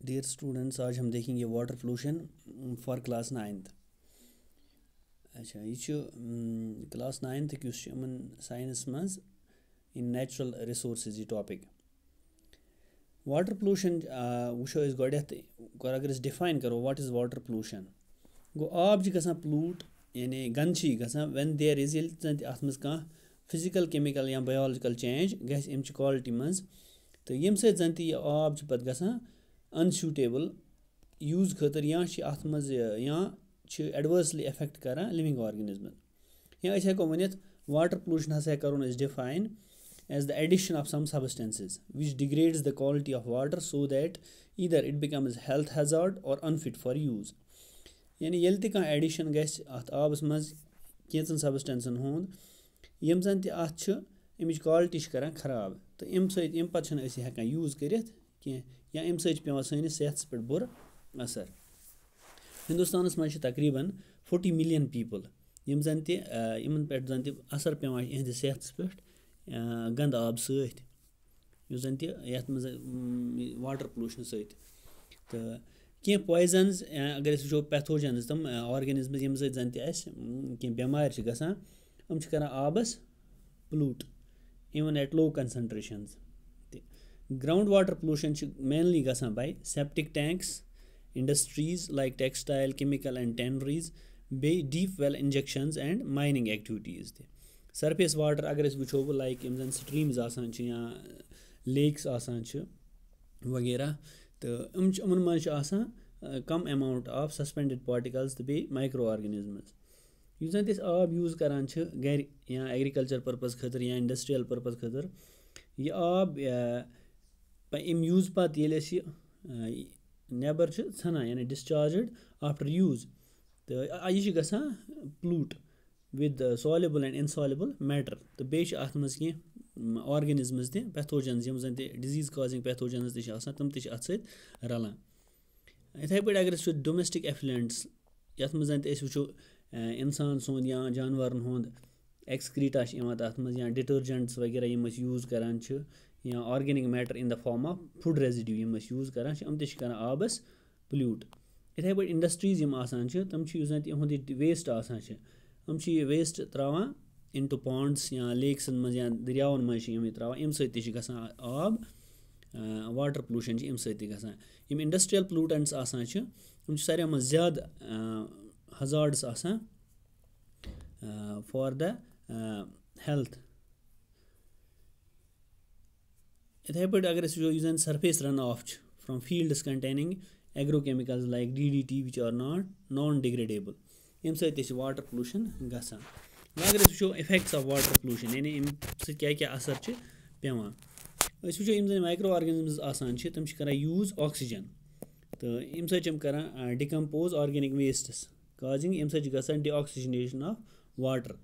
Dear students, आज हम देखेंगे water pollution for class 9th। अच्छा, ये क्लास 9th किस साइंस मज इन नेचुरल रिसोर्सेज ये टॉपिक। वाटर पोल्यूशन वो गोडत अगर डिफाइन करो व्हाट इज वाटर पोल्यूशन गो आब गसान पोल्यूट यानी गंद गसान व्हेन देयर इज अत मज कह फिजिकल केमिकल या बायोलॉजिकल चेंज गस अमच क्वालिटी मज तो यम सत यह आब पत गसान अनसूटेबल यूज खतर या अत मज या एडवर्सली अफेक्ट करान लिविंग ऑर्गेनिज्म या हेको वनित वाटर पोल्यूशन हसा करो define as the addition of some substances which degrades the quality of water so that either it becomes health hazard or unfit for use। यानी येल ते कह addition गस अत आबस मज केचन सबस्टेंसन हुंद यम जन ते अत छ अमिच क्वालिटी करान खराब तो अम पत हेकान यूज करित कह या अम पे सैनिस सेहत पे बुर असर। हिंदुस्तानस मज तकरीबन 40 मिलियन पीपल यम जन ते इन पे जन ते असर पे इहद सेहत पे गंद आब सत जन तथ मज वाटर पोल्यूशन सत तो कह पॉइजन्स अगर वो पैथोजन्स तम ऑर्गेनिजम्स यम जन कह बेमार गसान हम करान आबस pollute even at low concentrations. Ground water pollution mainly गसान by septic tanks industries like textile chemical and tanneries बे deep well injections and mining activities ते सरफेस वाटर अगर वो लाइक यम जन स्ट्रीम्स या लेक्स वगैरह तो उमन मज कम अमाउंट ऑफ सस्पेंडेड पार्टिकल्स तो बे माइक्रो ऑर्गेनिजम्स यु जन आब यूज करान गर या एग्रीकल्चर पर्पज खतर या इंडस्ट्रियल पर्पज खतर यह आब अम यूज पत ये नेबर सान यानी डिस्चार्जड आफ्टर यूज तो यह गसान pollute with soluble and insoluble matter तो बेश अत मज कह ऑर्गेनिजम्स ते पैथोजन्स यम जन डिजीज काजिंग पैथोजन्स तम अत सत रलान। इथे पे अगर डोमेस्टिक एफ्लुएंट्स यथ मज वो इंसान सोन या जानवर हुंद एक्सक्रीटा तथ मज या डिटर्जेंट्स वगैरह यम यूज करान या organic matter in the form of food residue यम यूज करान हम करान आबस पोल्यूट। इथे पे इंडस्ट्रीज यम तम इहुंद वेस्ट हम ये वेस्ट त्रावान इनटू पॉन्ड्स या लेक्सन मज या दरियावन मज त्रावान अम सत आब वाटर पोल्यूशन अम सत गसान। यम इंडस्ट्रियल पोल्यूटेंट्स हम सारे मज ज्यादा हजार्ड्स फॉर द हेल्थ। इथे पे अगर वो surface run off from fields containing agrochemicals like DDT which are not non degradable यम सत वाटर पोल्यूशन गसान। अगर वो इफेक्ट्स ऑफ वाटर पोल्यूशन यानी अम क्या असर पेवान वो यम जन माइक्रो ऑर्गेनिजम्स तम करान यूज ऑक्सीजन तो अम सम करान डिकम्पोज ऑर्गेनिक वेस्ट्स काजिंग अम गसान डीऑक्सीजनेशन ऑफ वाटर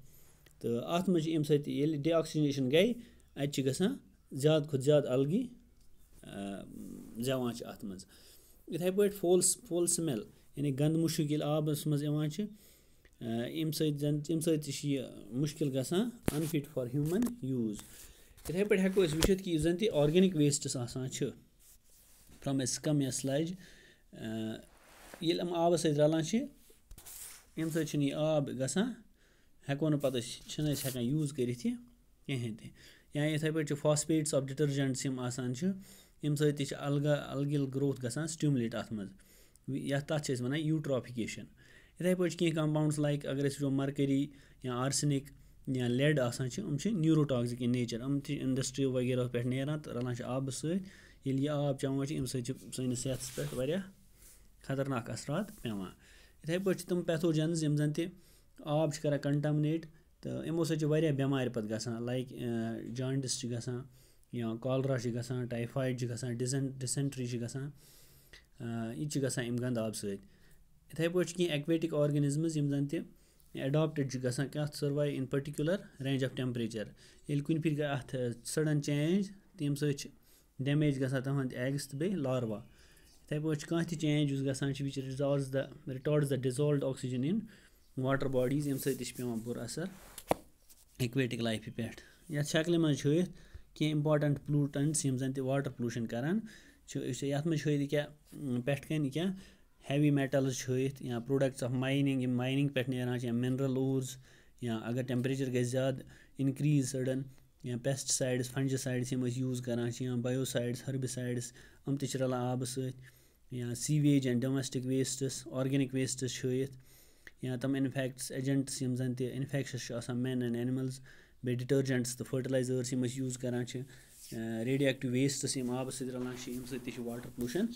तो अत मज अम डीऑक्सीजनेशन गई अत गसान ज़्यादा खुद ज़्यादा अलगी जवान अत मज। इथे पे फोल स्मेल यानी गंद मुश्क आबस मज अम सत मुश्किल गसान अनफिट फॉर ह्यूमन यूज। इथे पे हेको वुचित कि जन organic wastes from A scum या स्लज ये आब सत रलान अम सत आब गसान हेको न पत हेकान यूज कर कहें ते या इथे पे फॉस्फेट्स ऑफ डिटर्जेंट्स यम सत अलगिल ग्रोथ गसान स्टिमुलेट अत मज या तथ वन यूट्रॉफिकेशन। इथे पे कह कंपाउंड्स लाइक अगर वो मरकरी या आर्सेनिक या लेड न्यूरोटॉक्सिक इन नेचर हम इंडस्ट्री वगैरह पे नान तो रलान आब सत आब चवान अम सैनिस सेहत पे वारिया खतरनाक असरात पेवान। इथे पे तम पैथोजन्स यम जन आब करान कंटामिनेट तो यमो सत बेमार पत गसान लाइक जॉन्डिस गसान या कॉलरा गसान टाइफाइड गसान डिसेंट्री गसान यह गसान अम गंद आब सत। इथे पे कह एक्वेटिक ऑर्गेनिजम्स यम जन एडॉप्टेड गसान कत survive in particular range of temperature ये कुन फिर अत सडन चेंज तम सत डैमेज गसान तहद एग्स तो बे लार्वा। इथे पे कह चेंज गसान which retards the dissolved oxygen in water bodies यम सत पेवान बुर असर एक्वेटिक लाइफ पे। यथ शक्ल मज कह इंपॉर्टेंट पोल्यूटेंट्स यम जन वाटर पोल्यूशन करान یَتھ منٛز چھِ ہٲیِتھ کیٛاہ پٮ۪ٹھ کَنہِ کیٛاہ ہیوی میٹَلٕز چھِ ہٲیِتھ یا پرٛوڈَکٹٕس آف ماینِنٛگ یِم ماینِنٛگ پٮ۪ٹھ نیران چھِ یا مِنرَل اوٗرز یا اگر ٹٮ۪مپریچَر گژھِ زیادٕ اِنکرٛیٖز سٔڈَن یا پٮ۪سٹِسایڈٕس فَنجِسایڈٕس یِم أسۍ یوٗز کَران چھِ یا بَیوسایڈٕس ۂربِسایڈٕس یِم تہِ چھِ رَلان آبہٕ سۭتۍ یا سیٖویج اینٛڈ ڈومٮ۪سٹِک ویسٹٕس آرگینِک ویسٹٕس چھِ ہٲیِتھ یا تِم اِنفیکٹٕس ایجَنٹٕس یِم زَن تہِ اِنفیکشَس چھِ آسان مین اینٛڈ اینِمٕلز بیٚیہِ ڈِٹٔرجَنٛٹٕس تہٕ فٔٹِلایزٲرٕس یِم أسۍ یوٗز کَران چھِ ریڈیو ایکٹِو ویسٹٕس یِم آبَس سۭتۍ رَلان چھِ ییٚمہِ سۭتۍ تہِ چھِ واٹَر پولیوٗشَن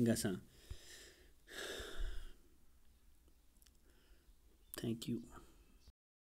گژھان تھینک یوٗ